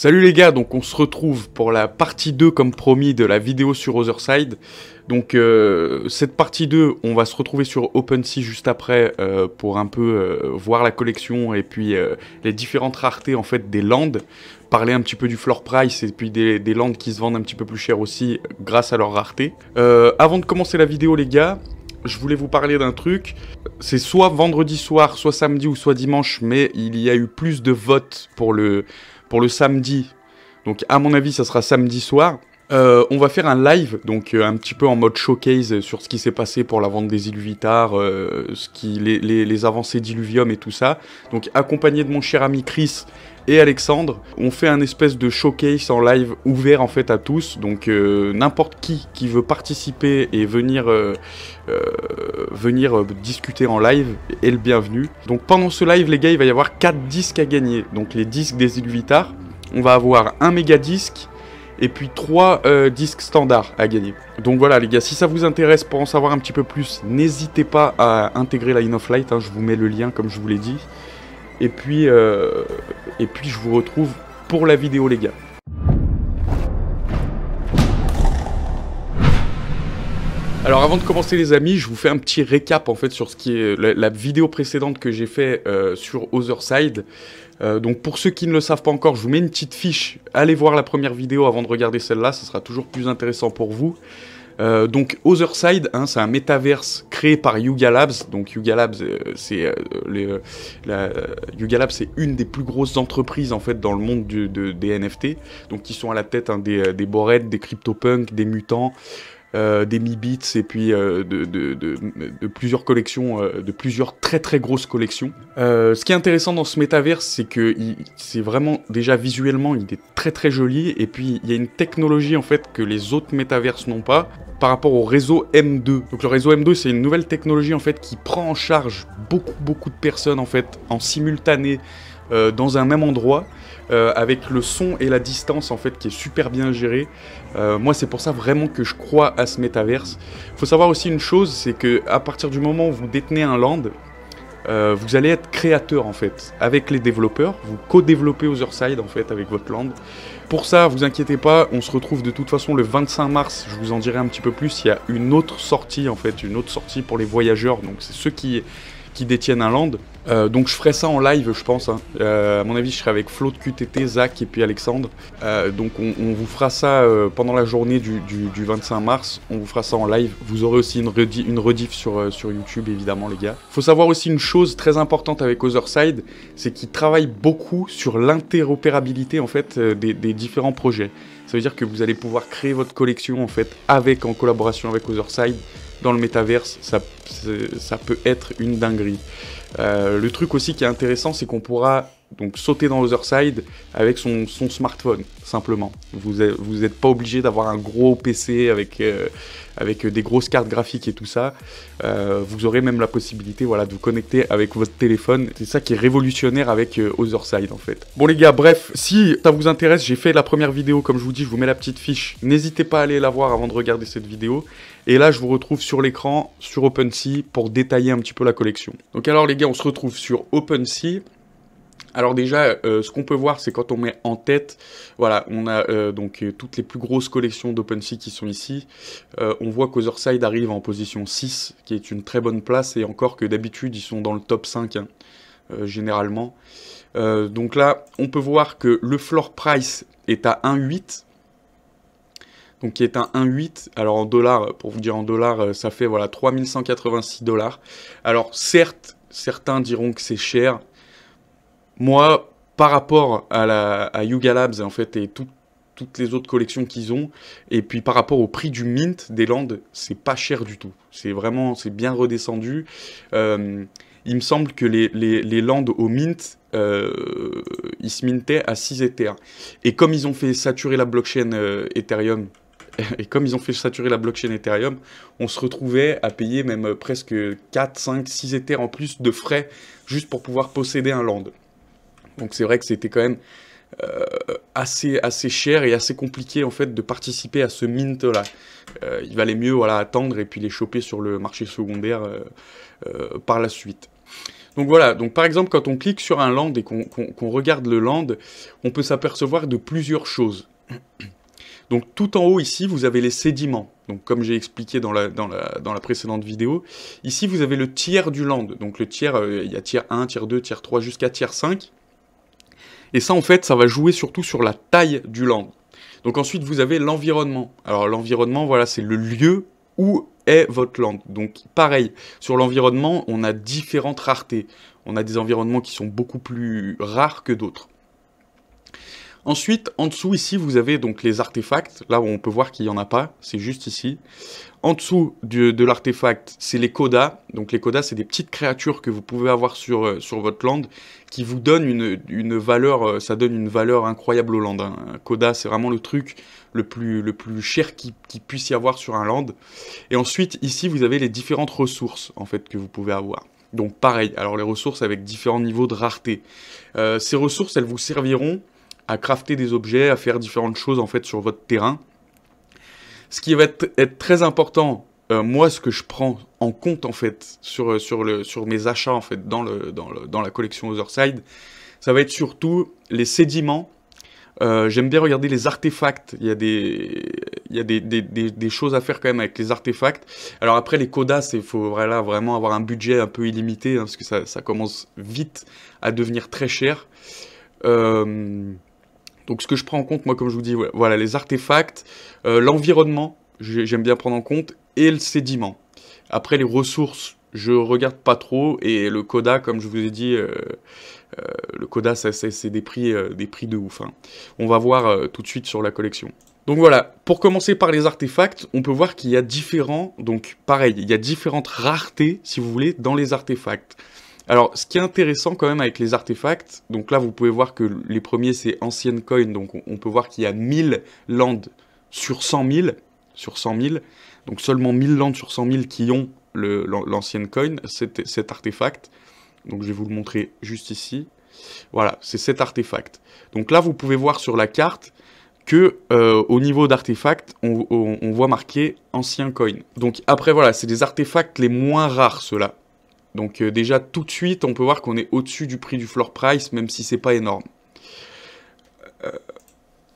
Salut les gars, donc on se retrouve pour la partie 2 comme promis de la vidéo sur Otherside. Donc cette partie 2, on va se retrouver sur OpenSea juste après pour un peu voir la collection et puis les différentes raretés en fait des lands. Parler un petit peu du floor price et puis des lands qui se vendent un petit peu plus cher aussi grâce à leur rareté. Avant de commencer la vidéo les gars, je voulais vous parler d'un truc. C'est soit vendredi soir, soit samedi ou soit dimanche, mais il y a eu plus de votes pour le samedi. Donc à mon avis, ça sera samedi soir. On va faire un live, donc un petit peu en mode showcase sur ce qui s'est passé pour la vente des Illuvitar, les avancées d'Illuvium et tout ça. Donc accompagné de mon cher ami Chris et Alexandre, on fait un espèce de showcase en live ouvert en fait à tous. Donc n'importe qui veut participer et venir discuter en live est le bienvenu. Donc pendant ce live les gars, il va y avoir 4 disques à gagner. Donc les disques des Illuvitar, on va avoir un méga disque et puis 3 disques standards à gagner. Donc voilà les gars, si ça vous intéresse pour en savoir un petit peu plus, n'hésitez pas à intégrer la Line of Light, hein, je vous mets le lien comme je vous l'ai dit. Et puis je vous retrouve pour la vidéo les gars. Alors avant de commencer les amis, je vous fais un petit récap en fait sur ce qui est la vidéo précédente que j'ai fait sur Otherside. Donc pour ceux qui ne le savent pas encore, je vous mets une petite fiche. Allez voir la première vidéo avant de regarder celle-là, ça sera toujours plus intéressant pour vous. Donc Otherside, hein, c'est un métaverse créé par Yuga Labs. Donc Yuga Labs, c'est une des plus grosses entreprises en fait dans le monde des NFT. Donc qui sont à la tête hein, des Bored, des CryptoPunk, des Mutants. Des Mi-Bits et puis de plusieurs collections, de plusieurs très grosses collections. Ce qui est intéressant dans ce métaverse, c'est que c'est vraiment, déjà visuellement, il est très joli, et puis il y a une technologie en fait que les autres métaverses n'ont pas, par rapport au réseau M2. Donc le réseau M2, c'est une nouvelle technologie en fait qui prend en charge beaucoup de personnes en fait, en simultané, dans un même endroit, avec le son et la distance en fait qui est super bien géré. Moi c'est pour ça vraiment que je crois à ce métaverse. Faut savoir aussi une chose, c'est que à partir du moment où vous détenez un land, vous allez être créateur en fait avec les développeurs, vous co-développez Otherside en fait avec votre land. Pour ça, vous inquiétez pas, on se retrouve de toute façon le 25 mars, je vous en dirai un petit peu plus, il y a une autre sortie en fait, une autre sortie pour les voyageurs, donc c'est ceux qui détiennent un land. Donc je ferai ça en live je pense, hein. À mon avis je serai avec Flo de QTT, Zach et puis Alexandre. Donc on vous fera ça pendant la journée du 25 mars, on vous fera ça en live. Vous aurez aussi une rediff sur YouTube évidemment les gars. Faut savoir aussi une chose très importante avec Otherside, c'est qu'ils travaillent beaucoup sur l'interopérabilité en fait des différents projets. Ça veut dire que vous allez pouvoir créer votre collection en fait en collaboration avec Otherside. Dans le métaverse, ça peut être une dinguerie. Le truc aussi qui est intéressant, c'est qu'on pourra donc sauter dans Otherside avec son smartphone, simplement. Vous n'êtes pas obligé d'avoir un gros PC avec des grosses cartes graphiques et tout ça. Vous aurez même la possibilité voilà, de vous connecter avec votre téléphone. C'est ça qui est révolutionnaire avec Otherside en fait. Bon les gars, bref, si ça vous intéresse, j'ai fait la première vidéo, comme je vous dis, je vous mets la petite fiche. N'hésitez pas à aller la voir avant de regarder cette vidéo. Et là, je vous retrouve sur l'écran, sur OpenSea, pour détailler un petit peu la collection. Donc alors les gars, on se retrouve sur OpenSea. Alors déjà, ce qu'on peut voir, c'est quand on met en tête, voilà, on a donc toutes les plus grosses collections d'OpenSea qui sont ici. On voit qu'Otherside arrive en position 6, qui est une très bonne place, et encore que d'habitude, ils sont dans le top 5, hein, généralement. Donc là, on peut voir que le floor price est à 1,8. Donc qui est un 1,8, alors en dollars, pour vous dire en dollars, ça fait voilà 3186 $. Alors certes, certains diront que c'est cher. Moi, par rapport à Yuga Labs en fait et toutes les autres collections qu'ils ont, et puis par rapport au prix du mint des lands, c'est pas cher du tout. C'est bien redescendu. Il me semble que les lands au mint, ils se mintaient à 6 Ethers. Et comme ils ont fait saturer la blockchain Ethereum, on se retrouvait à payer même presque 4, 5, 6 Ethers en plus de frais juste pour pouvoir posséder un land. Donc c'est vrai que c'était quand même assez cher et assez compliqué en fait de participer à ce mint là. Il valait mieux voilà, attendre et puis les choper sur le marché secondaire par la suite. Donc voilà, donc par exemple, quand on clique sur un land et qu'on regarde le land, on peut s'apercevoir de plusieurs choses. Donc tout en haut ici, vous avez les sédiments. Donc comme j'ai expliqué dans la précédente vidéo, ici vous avez le tiers du land. Donc le tiers, il y a tiers 1, tiers 2, tiers 3 jusqu'à tiers 5. Et ça en fait, ça va jouer surtout sur la taille du land. Donc ensuite vous avez l'environnement. Alors l'environnement, voilà, c'est le lieu où est votre land. Donc pareil, sur l'environnement, on a différentes raretés. On a des environnements qui sont beaucoup plus rares que d'autres. Ensuite, en dessous, ici, vous avez donc les artefacts. Là où on peut voir qu'il n'y en a pas, c'est juste ici. En dessous de l'artefact, c'est les codas. Donc les codas, c'est des petites créatures que vous pouvez avoir sur votre land qui vous donnent une valeur, ça donne une valeur incroyable au land. Hein. Un coda, c'est vraiment le truc le plus cher qui puisse y avoir sur un land. Et ensuite, ici, vous avez les différentes ressources, en fait, que vous pouvez avoir. Donc pareil, alors les ressources avec différents niveaux de rareté. Ces ressources, elles vous serviront à crafter des objets, à faire différentes choses en fait sur votre terrain. Ce qui va être très important, moi ce que je prends en compte en fait sur mes achats en fait dans la collection Otherside, ça va être surtout les sédiments. J'aime bien regarder les artefacts. Il y a des choses à faire quand même avec les artefacts. Alors après les codas, il faut vraiment avoir un budget un peu illimité hein, parce que ça commence vite à devenir très cher. Donc ce que je prends en compte, moi comme je vous dis, voilà les artefacts, l'environnement, j'aime bien prendre en compte, et le sédiment. Après les ressources, je regarde pas trop, et le coda, comme je vous ai dit, le coda c'est des prix de ouf. Hein. On va voir tout de suite sur la collection. Donc voilà, pour commencer par les artefacts, on peut voir qu'il y a donc pareil, il y a différentes raretés, si vous voulez, dans les artefacts. Alors, ce qui est intéressant quand même avec les artefacts, donc là vous pouvez voir que les premiers c'est ancienne coin, donc on peut voir qu'il y a 1000 lands sur 100 000, donc seulement 1000 lands sur 100 000 qui ont l'ancienne coin, cet artefact. Donc je vais vous le montrer juste ici. Voilà, c'est cet artefact. Donc là vous pouvez voir sur la carte que au niveau d'artefacts, on voit marqué ancien coin. Donc après voilà, c'est des artefacts les moins rares ceux-là. Donc déjà tout de suite, on peut voir qu'on est au-dessus du prix du floor price, même si c'est pas énorme.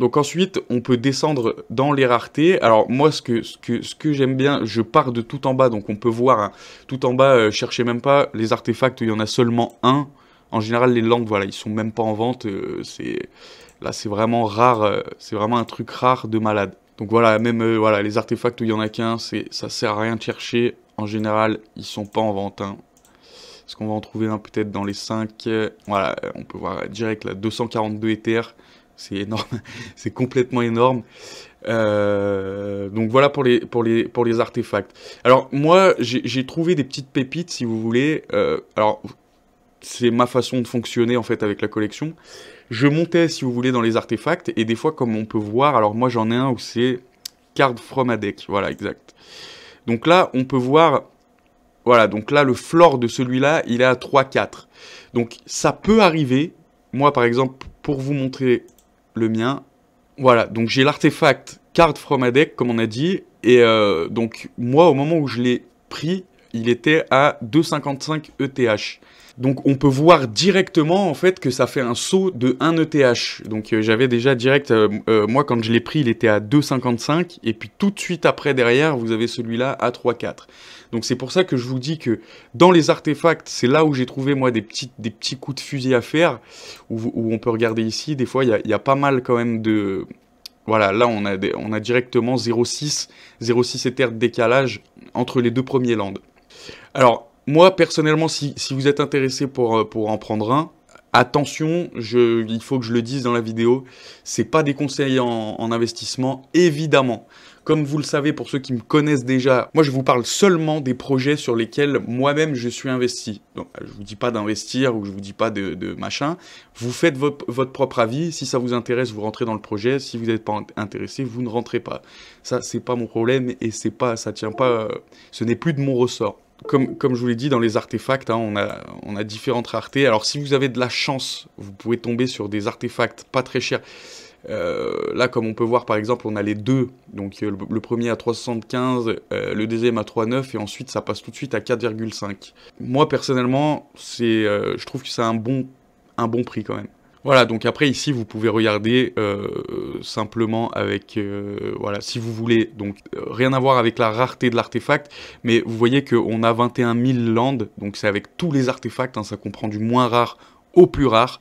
Donc ensuite, on peut descendre dans les raretés. Alors moi, ce que j'aime bien, je pars de tout en bas, donc on peut voir hein, tout en bas, cherchez même pas les artefacts, il y en a seulement un. En général, les lands, voilà, ils sont même pas en vente. Là, c'est vraiment rare, c'est vraiment un truc rare de malade. Donc voilà, même voilà, les artefacts où il y en a qu'un, ça sert à rien de chercher. En général, ils sont pas en vente. Hein. Est-ce qu'on va en trouver un peut-être dans les 5 Voilà, on peut voir direct là, 242 Ethers. C'est énorme, c'est complètement énorme. Donc voilà pour les artefacts. Alors moi, j'ai trouvé des petites pépites, si vous voulez. Alors, c'est ma façon de fonctionner en fait avec la collection. Je montais, si vous voulez, dans les artefacts. Et des fois, comme on peut voir, alors moi j'en ai un où c'est Card from a deck. Voilà, exact. Donc là, on peut voir... Voilà, donc là, le floor de celui-là, il est à 3-4. Donc, ça peut arriver. Moi, par exemple, pour vous montrer le mien, voilà, donc j'ai l'artefact Card from a deck, comme on a dit. Et donc, moi, au moment où je l'ai pris, il était à 2,55 ETH. Donc, on peut voir directement, en fait, que ça fait un saut de 1 ETH. Donc, j'avais déjà direct... moi, quand je l'ai pris, il était à 2,55. Et puis, tout de suite après, derrière, vous avez celui-là à 3,4. Donc c'est pour ça que je vous dis que dans les artefacts, c'est là où j'ai trouvé moi des petits coups de fusil à faire, où on peut regarder ici, des fois il y a pas mal quand même de... Voilà, là on a directement 0,6 Ether de décalage entre les deux premiers lands. Alors moi personnellement, si vous êtes intéressé pour en prendre un, attention, il faut que je le dise dans la vidéo, c'est pas des conseils en investissement, évidemment. Comme vous le savez, pour ceux qui me connaissent déjà, moi je vous parle seulement des projets sur lesquels moi-même je suis investi. Donc je vous dis pas d'investir ou je vous dis pas de machin. Vous faites votre propre avis. Si ça vous intéresse, vous rentrez dans le projet. Si vous n'êtes pas intéressé, vous ne rentrez pas. Ça, c'est pas mon problème et ça tient pas. Ce n'est plus de mon ressort. Comme je vous l'ai dit, dans les artefacts, hein, on a différentes raretés. Alors si vous avez de la chance, vous pouvez tomber sur des artefacts pas très chers. Là, comme on peut voir, par exemple, on a les deux. Donc, le premier à 3,75, le deuxième à 3,9, et ensuite, ça passe tout de suite à 4,5. Moi, personnellement, je trouve que c'est un bon prix quand même. Voilà, donc après, ici, vous pouvez regarder simplement avec... voilà, si vous voulez. Donc, rien à voir avec la rareté de l'artefact, mais vous voyez qu'on a 21 000 landes, donc c'est avec tous les artefacts, hein, ça comprend du moins rare au plus rare.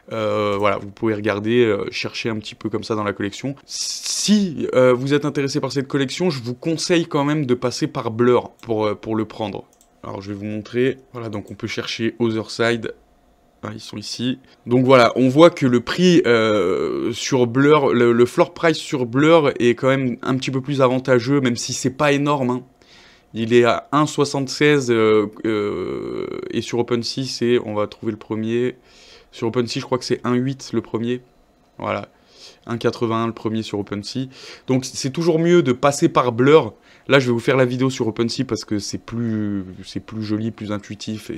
Voilà, vous pouvez regarder, chercher un petit peu comme ça dans la collection. Si vous êtes intéressé par cette collection, je vous conseille quand même de passer par Blur pour le prendre. Alors je vais vous montrer. Voilà, donc on peut chercher Otherside. Ah, ils sont ici. Donc voilà, on voit que le prix sur Blur, le floor price sur Blur est quand même un petit peu plus avantageux, même si c'est pas énorme, hein. Il est à 1,76 et sur OpenSea, on va trouver le premier. Sur OpenSea, je crois que c'est 1,8 le premier. Voilà. 1,81 le premier sur OpenSea. Donc c'est toujours mieux de passer par Blur. Là, je vais vous faire la vidéo sur OpenSea parce que c'est plus joli, plus intuitif.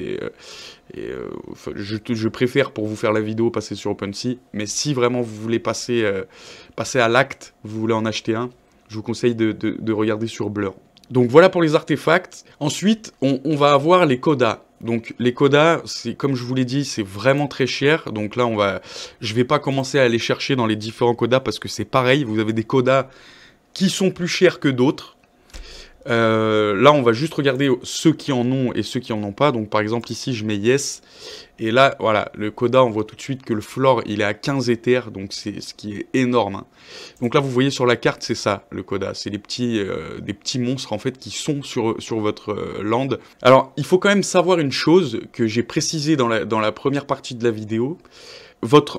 Je préfère, pour vous faire la vidéo, passer sur OpenSea. Mais si vraiment vous voulez passer à l'acte, vous voulez en acheter un, je vous conseille de regarder sur Blur. Donc voilà pour les artefacts. Ensuite, on va avoir les codas. Donc les codas, comme je vous l'ai dit, c'est vraiment très cher. Donc là, je vais pas commencer à aller chercher dans les différents codas parce que c'est pareil. Vous avez des codas qui sont plus chers que d'autres. Là, on va juste regarder ceux qui en ont et ceux qui en ont pas. Donc par exemple, ici, je mets Yes. Et là, voilà, le coda, on voit tout de suite que le floor, il est à 15 Ethers, donc c'est ce qui est énorme, hein. Donc là, vous voyez sur la carte, c'est ça, le coda. C'est des petits monstres, en fait, qui sont sur votre land. Alors, il faut quand même savoir une chose que j'ai précisé dans la première partie de la vidéo.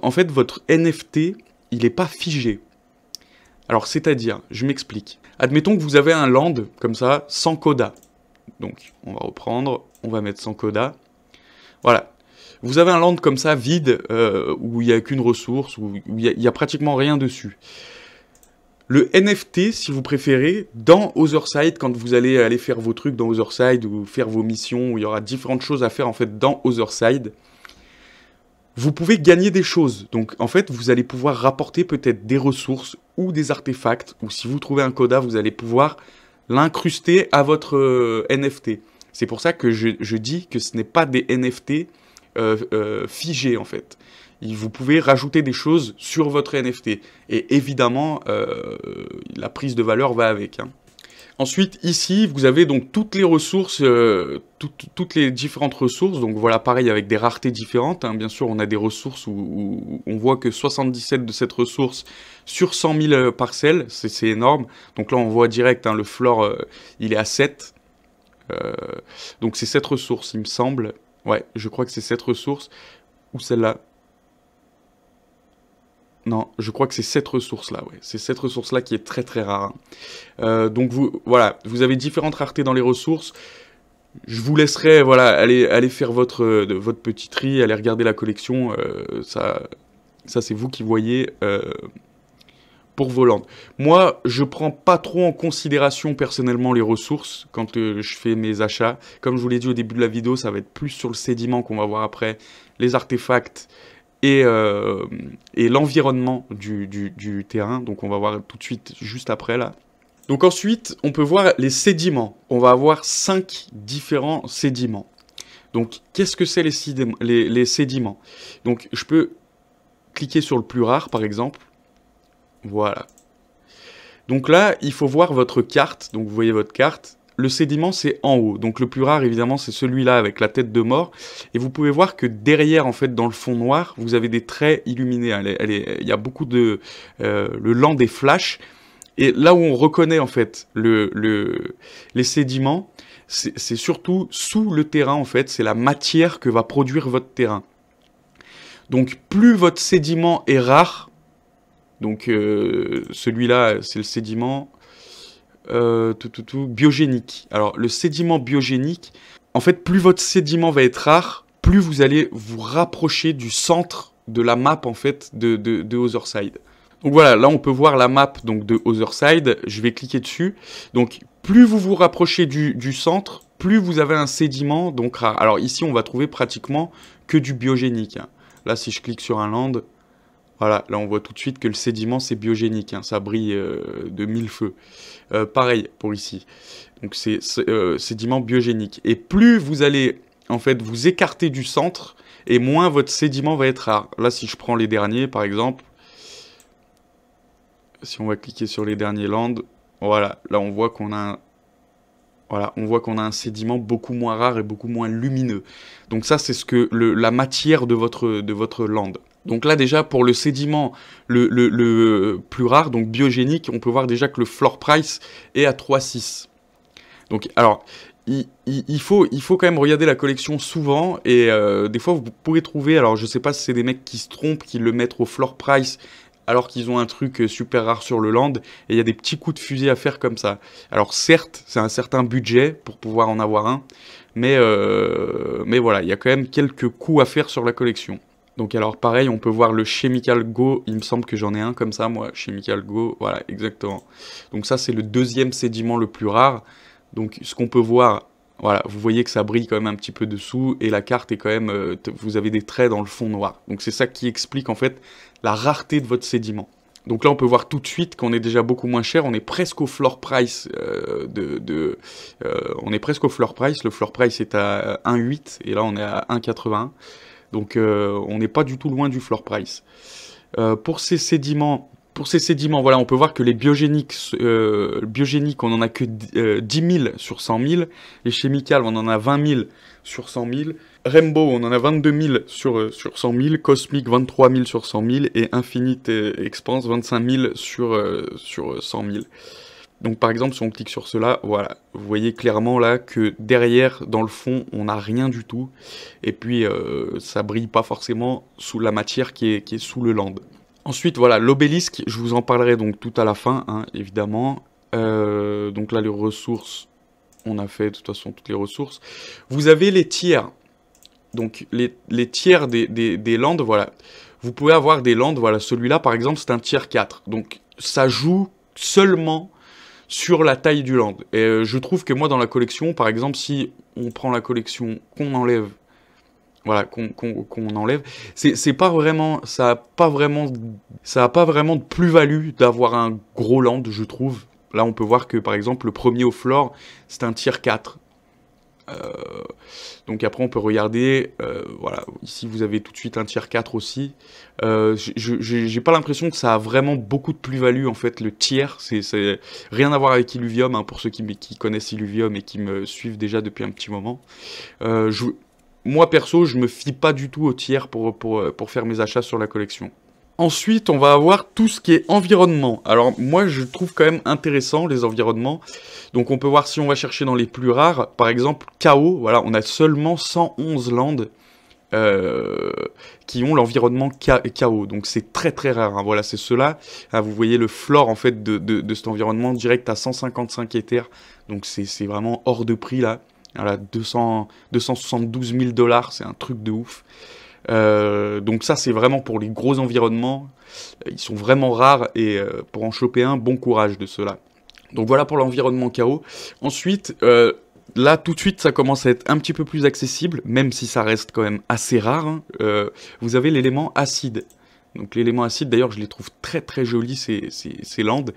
En fait, votre NFT, il n'est pas figé. Alors, c'est-à-dire, je m'explique. Admettons que vous avez un land, comme ça, sans coda. Donc, on va reprendre, on va mettre sans coda. Voilà. Vous avez un land comme ça, vide, où il n'y a qu'une ressource, où il n'y a pratiquement rien dessus. Le NFT, si vous préférez, dans Otherside, quand vous allez aller faire vos trucs dans Otherside, ou faire vos missions, où il y aura différentes choses à faire en fait dans Otherside, vous pouvez gagner des choses. Donc en fait, vous allez pouvoir rapporter peut-être des ressources ou des artefacts, ou si vous trouvez un coda, vous allez pouvoir l'incruster à votre NFT. C'est pour ça que je dis que ce n'est pas des NFT figé en fait. Vous pouvez rajouter des choses sur votre NFT. Et évidemment, la prise de valeur va avec, hein. Ensuite, ici, vous avez donc toutes les ressources, toutes les différentes ressources. Donc voilà, pareil, avec des raretés différentes, hein. Bien sûr, on a des ressources où on voit que 77 de cette ressource sur 100 000 parcelles. C'est énorme. Donc là, on voit direct, hein, le floor, il est à 7. Donc c'est cette ressource, il me semble. Ouais, je crois que c'est cette ressource. Ou celle-là. Non, je crois que c'est cette ressource-là, ouais. C'est cette ressource-là qui est très très rare, hein. Donc voilà, vous avez différentes raretés dans les ressources. Je vous laisserai, voilà, aller faire votre petit tri, aller regarder la collection. Ça c'est vous qui voyez pour vos landes. Moi, je prends pas trop en considération personnellement les ressources quand je fais mes achats. Comme je vous l'ai dit au début de la vidéo, ça va être plus sur le sédiment qu'on va voir après, les artefacts et l'environnement du terrain. Donc on va voir tout de suite, juste après là. Donc ensuite, on peut voir les sédiments. On va avoir 5 différents sédiments. Donc qu'est-ce que c'est les sédiments? Donc je peux cliquer sur le plus rare par exemple. Voilà. Donc là, il faut voir votre carte. Donc vous voyez votre carte. Le sédiment, c'est en haut. Donc le plus rare, évidemment, c'est celui-là avec la tête de mort. Et vous pouvez voir que derrière, en fait, dans le fond noir, vous avez des traits illuminés. Il y a beaucoup de... le land des flashs. Et là où on reconnaît, en fait, les sédiments, c'est surtout sous le terrain, en fait. C'est la matière que va produire votre terrain. Donc plus votre sédiment est rare, donc celui-là, c'est le sédiment... biogénique. Alors, le sédiment biogénique, en fait, plus votre sédiment va être rare, plus vous allez vous rapprocher du centre de la map, en fait, de Otherside. Donc voilà, là, on peut voir la map donc, de Otherside. Je vais cliquer dessus. Donc, plus vous vous rapprochez du centre, plus vous avez un sédiment donc rare. Alors, ici, on va trouver pratiquement que du biogénique, hein. Là, si je clique sur un land, Voilà, là on voit tout de suite que le sédiment c'est biogénique, hein, ça brille de mille feux. Pareil pour ici. Donc c'est sédiment biogénique. Et plus vous allez en fait vous écarter du centre, et moins votre sédiment va être rare. Là si je prends les derniers par exemple, si on va cliquer sur les derniers landes, voilà, là on voit qu'on a un sédiment beaucoup moins rare et beaucoup moins lumineux. Donc ça c'est ce que la matière de votre lande. Donc là déjà pour le sédiment le plus rare, donc biogénique, on peut voir déjà que le floor price est à 3,6. Donc alors il faut quand même regarder la collection souvent et des fois vous pourrez trouver, alors je sais pas si c'est des mecs qui se trompent, qui le mettent au floor price alors qu'ils ont un truc super rare sur le land, et il y a des petits coups de fusil à faire comme ça. Alors certes, c'est un certain budget pour pouvoir en avoir un, mais voilà, il y a quand même quelques coups à faire sur la collection. Donc alors pareil, on peut voir le Chemical Go, il me semble que j'en ai un comme ça, moi, Chemical Go, voilà, exactement. Donc ça, c'est le deuxième sédiment le plus rare. Donc ce qu'on peut voir, voilà, vous voyez que ça brille quand même un petit peu dessous, et la carte est quand même, vous avez des traits dans le fond noir. Donc c'est ça qui explique en fait la rareté de votre sédiment. Donc là, on peut voir tout de suite qu'on est déjà beaucoup moins cher. On est presque au floor price on est presque au floor price. Le floor price est à 1,8 et là, on est à 1,81. Donc, on n'est pas du tout loin du floor price. Pour ces sédiments, voilà, on peut voir que les biogéniques, on en a que 10 000 sur 100 000. Les chemicals, on en a 20 000 sur 100 000. Rainbow, on en a 22 000 sur 100 000. Cosmic, 23 000 sur 100 000. Et Infinite Expanse, 25 000 sur 100 000. Donc par exemple, si on clique sur cela, voilà, vous voyez clairement là que derrière, dans le fond, on n'a rien du tout. Et puis, ça brille pas forcément sous la matière qui est sous le land. Ensuite, voilà, l'obélisque, je vous en parlerai donc tout à la fin, hein, évidemment. Donc là, les ressources, on a fait de toute façon toutes les ressources. Vous avez les tiers. Donc les tiers des landes, voilà. Vous pouvez avoir des landes, voilà, celui-là par exemple, c'est un tier 4. Donc ça joue seulement sur la taille du land. Et je trouve que moi dans la collection, par exemple, si on prend la collection, qu'on enlève, voilà, qu'on enlève, c'est pas vraiment, ça a pas vraiment de plus-value d'avoir un gros land, je trouve. Là, on peut voir que par exemple, le premier au floor, c'est un tier 4. Donc après on peut regarder, voilà, ici vous avez tout de suite un tier 4 aussi. J'ai pas l'impression que ça a vraiment beaucoup de plus-value en fait, le tiers, c'est rien à voir avec Illuvium, hein, pour ceux qui connaissent Illuvium et qui me suivent déjà depuis un petit moment. Moi perso, je me fie pas du tout au tiers pour faire mes achats sur la collection. Ensuite, on va avoir tout ce qui est environnement. Alors, moi, je trouve quand même intéressant les environnements. Donc, on peut voir si on va chercher dans les plus rares. Par exemple, KO, voilà, on a seulement 111 landes qui ont l'environnement KO. Donc, c'est très très rare. Hein. Voilà, c'est ceux-là. Ah, vous voyez le floor, en fait, de cet environnement direct à 155 Ethers. Donc, c'est vraiment hors de prix, là. Voilà, 272 000 $, c'est un truc de ouf. Donc ça c'est vraiment pour les gros environnements, ils sont vraiment rares et pour en choper un, bon courage de ceux-là. Donc voilà pour l'environnement KO. Ensuite, là tout de suite ça commence à être un petit peu plus accessible, même si ça reste quand même assez rare. Hein. Vous avez l'élément acide. Donc l'élément acide, d'ailleurs, je les trouve très très jolis, ces landes.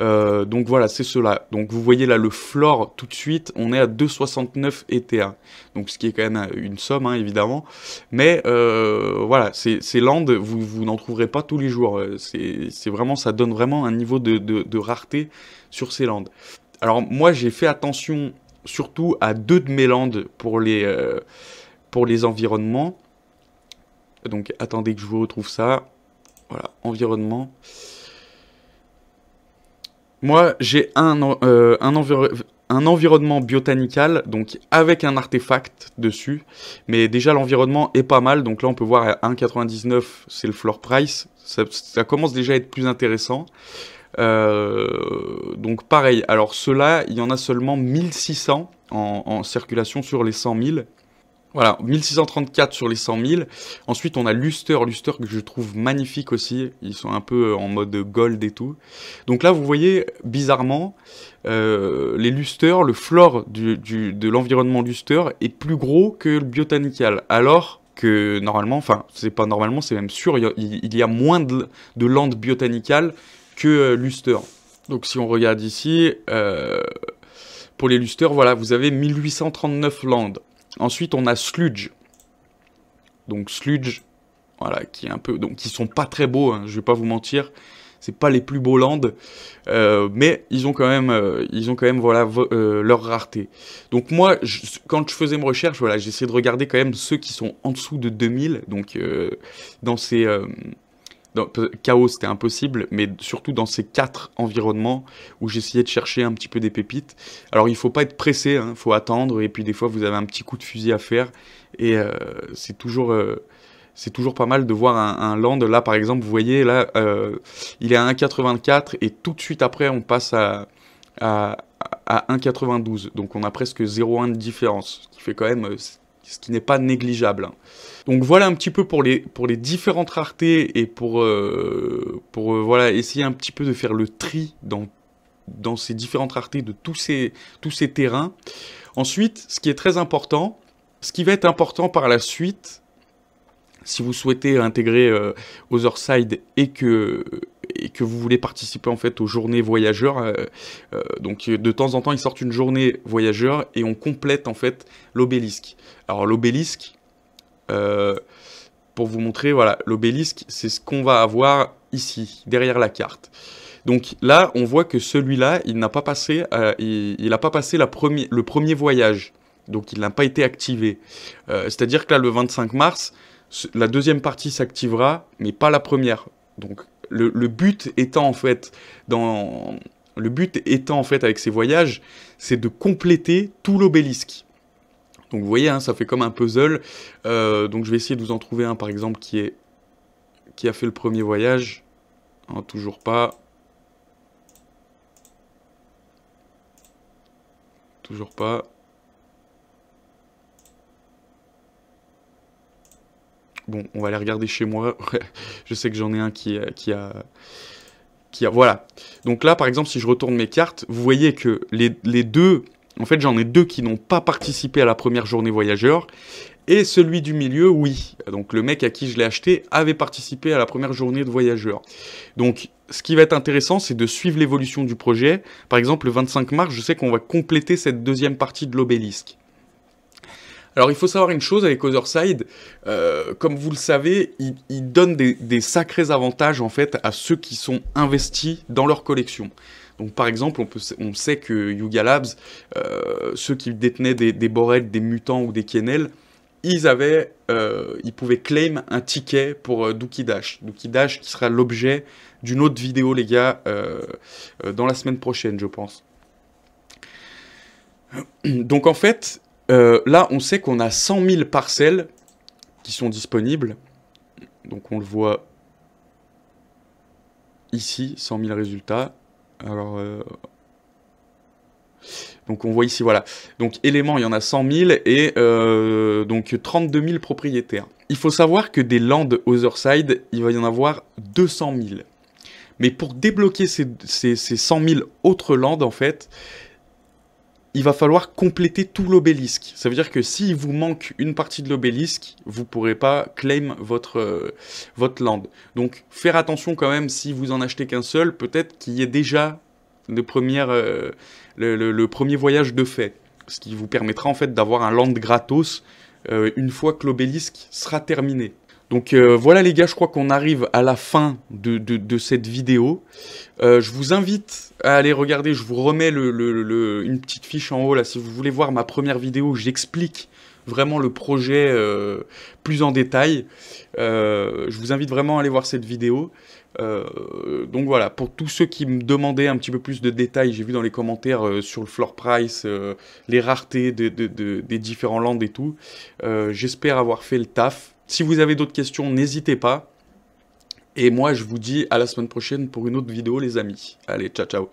Donc voilà, c'est ceux-là. Donc vous voyez là le floor, tout de suite, on est à 2,69 ETA. Donc ce qui est quand même une somme, hein, évidemment. Mais voilà, ces landes, vous n'en trouverez pas tous les jours. C'est vraiment, ça donne vraiment un niveau de rareté sur ces landes. Alors moi, j'ai fait attention surtout à deux de mes landes pour les environnements. Donc attendez que je vous retrouve ça. Voilà, environnement. Moi, j'ai un environnement botanical, donc avec un artefact dessus. Mais déjà, l'environnement est pas mal. Donc là, on peut voir à 1,99, c'est le floor price. Ça commence déjà à être plus intéressant. Donc pareil, alors ceux-là, il y en a seulement 1600 en circulation sur les 100 000. Voilà, 1634 sur les 100 000. Ensuite, on a Luster que je trouve magnifique aussi. Ils sont un peu en mode gold et tout. Donc là, vous voyez, bizarrement, les Luster, le floor de l'environnement Luster est plus gros que le Botanical. Alors que normalement, enfin, c'est pas normalement, c'est même sûr, il y a moins de landes botanicales que Luster. Donc si on regarde ici, pour les Luster, voilà, vous avez 1839 landes. Ensuite, on a Sludge. Donc Sludge, voilà, qui est un peu, donc qui sont pas très beaux, hein, je vais pas vous mentir. C'est pas les plus beaux lands, mais ils ont quand même voilà, leur rareté. Donc moi, quand je faisais mes recherches, voilà, j'essayais de regarder quand même ceux qui sont en dessous de 2000. Donc dans ces... Chaos, c'était impossible, mais surtout dans ces 4 environnements où j'essayais de chercher un petit peu des pépites. Alors il faut pas être pressé, hein, faut attendre, et puis des fois vous avez un petit coup de fusil à faire, et c'est toujours pas mal de voir un land. Là par exemple, vous voyez, là il est à 1,84, et tout de suite après on passe à 1,92, donc on a presque 0,1 de différence, ce qui fait quand même... ce qui n'est pas négligeable. Donc voilà un petit peu pour les différentes raretés et pour voilà, essayer un petit peu de faire le tri dans ces différentes raretés de tous ces terrains. Ensuite, ce qui est très important, ce qui va être important par la suite, si vous souhaitez intégrer Otherside et que vous voulez participer en fait aux journées voyageurs, donc de temps en temps ils sortent une journée voyageur et on complète en fait l'obélisque. Alors l'obélisque, pour vous montrer, voilà, l'obélisque c'est ce qu'on va avoir ici, derrière la carte. Donc là on voit que celui-là il n'a pas passé, il a pas passé le premier voyage, donc il n'a pas été activé. C'est-à-dire que là le 25 mars, la deuxième partie s'activera, mais pas la première. Donc le but étant en fait avec ces voyages, c'est de compléter tout l'obélisque. Donc vous voyez, hein, ça fait comme un puzzle. Donc je vais essayer de vous en trouver un par exemple qui a fait le premier voyage. Hein, toujours pas. Toujours pas. Bon, on va aller regarder chez moi. Je sais que j'en ai un qui a... Voilà. Donc là, par exemple, si je retourne mes cartes, vous voyez que les deux... En fait, j'en ai 2 qui n'ont pas participé à la première journée voyageur. Et celui du milieu, oui. Donc le mec à qui je l'ai acheté avait participé à la première journée de voyageur. Donc ce qui va être intéressant, c'est de suivre l'évolution du projet. Par exemple, le 25 mars, je sais qu'on va compléter cette deuxième partie de l'obélisque. Alors il faut savoir une chose avec Otherside, comme vous le savez, il donne des sacrés avantages en fait à ceux qui sont investis dans leur collection. Donc par exemple, on sait que Yuga Labs, ceux qui détenaient des Bored, des Mutants ou des Kennel, ils pouvaient claim un ticket pour Dookie Dash. Dookie Dash qui sera l'objet d'une autre vidéo les gars, dans la semaine prochaine je pense. Donc en fait... là, on sait qu'on a 100 000 parcelles qui sont disponibles. Donc, on le voit ici, 100 000 résultats. Alors, donc, on voit ici, voilà. Donc, éléments, il y en a 100 000 et donc 32 000 propriétaires. Il faut savoir que des lands Otherside, il va y en avoir 200 000. Mais pour débloquer ces 100 000 autres lands, en fait... il va falloir compléter tout l'obélisque. Ça veut dire que s'il vous manque une partie de l'obélisque, vous ne pourrez pas claim votre land. Donc, faire attention quand même, si vous en achetez qu'un seul, peut-être qu'il y ait déjà le premier voyage de fait. Ce qui vous permettra en fait d'avoir un land gratos une fois que l'obélisque sera terminé. Donc voilà les gars, je crois qu'on arrive à la fin de cette vidéo. Je vous invite à aller regarder, je vous remets une petite fiche en haut là, si vous voulez voir ma première vidéo où j'explique vraiment le projet plus en détail. Je vous invite vraiment à aller voir cette vidéo. Donc voilà, pour tous ceux qui me demandaient un petit peu plus de détails, j'ai vu dans les commentaires sur le floor price, les raretés des différents lands et tout. J'espère avoir fait le taf. Si vous avez d'autres questions, n'hésitez pas. Et moi, je vous dis à la semaine prochaine pour une autre vidéo, les amis. Allez, ciao, ciao.